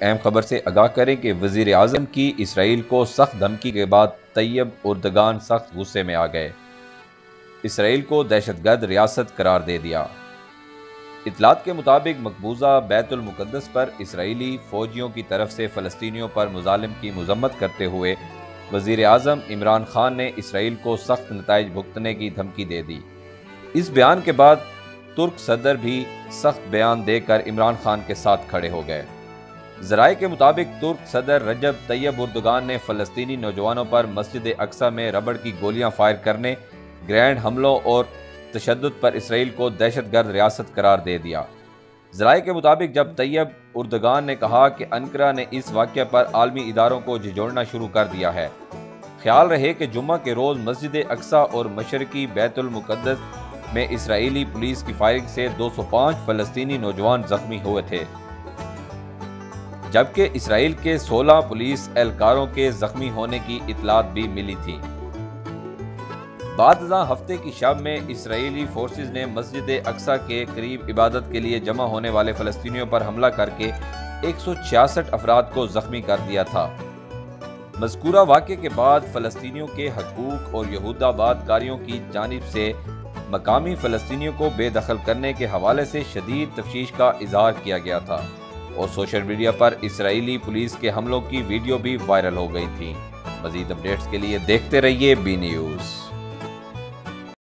اہم خبر سے آگاہ کریں کہ وزیر اعظم کی اسرائیل کو سخت دھمکی کے بعد طیب اردگان سخت غصے میں آ گئے۔ اسرائیل کو دہشت گرد ریاست قرار دے دیا۔ اطلاعات کے مطابق مقبوضہ بیت المقدس پر اسرائیلی فوجیوں کی طرف سے فلسطینیوں پر مظالم کی مذمت کرتے ہوئے وزیر اعظم عمران خان نے اسرائیل کو سخت نتائج بھگتنے کی دھمکی دے دی۔ اس بیان کے بعد ترک صدر بھی سخت بیان دے کر عمران خان کے ساتھ کھڑے ہو گئے۔ ذرائع کے مطابق ترک صدر رجب طیب اردگان نے فلسطینی نوجوانوں پر مسجد اقصی میں ربڑ کی گولیاں فائر کرنے، گرینیڈ حملوں اور تشدد پر اسرائیل کو دہشت گرد ریاست قرار دے دیا۔ ذرائع کے مطابق جب طیب اردگان نے کہا کہ انقرہ نے اس واقعہ پر عالمی اداروں کو جھنجھوڑنا شروع کر دیا ہے۔ خیال رہے کہ جمعہ کے روز مسجد اقصی اور مشرقی بیت المقدس میں اسرائیلی پولیس کی فائرنگ سے 205 فلسطینی نوجوان زخمی ہوئے تھے، جبکہ اسرائیل کے 16 پولیس اہلکاروں کے زخمی ہونے کی اطلاعات بھی ملی تھی۔ بعد ازاں ہفتے کی شب میں اسرائیلی فورسز نے مسجد اقصی کے قریب عبادت کے لیے جمع ہونے والے فلسطینیوں پر حملہ کر کے 166 افراد کو زخمی کر دیا تھا۔ مذکورہ واقعے کے بعد فلسطینیوں کے حقوق اور یہود آباد کاریوں کی جانب سے مقامی فلسطینیوں کو بے دخل کرنے کے حوالے سے شدید تشویش کا اظہار کیا گیا تھا اور سوشل میڈیا پر اسرائیلی پولیس کے حملوں کی ویڈیو بھی وائرل ہو گئی تھی۔ مزید اپڈیٹس کے لیے دیکھتے رہیے بی نیوز۔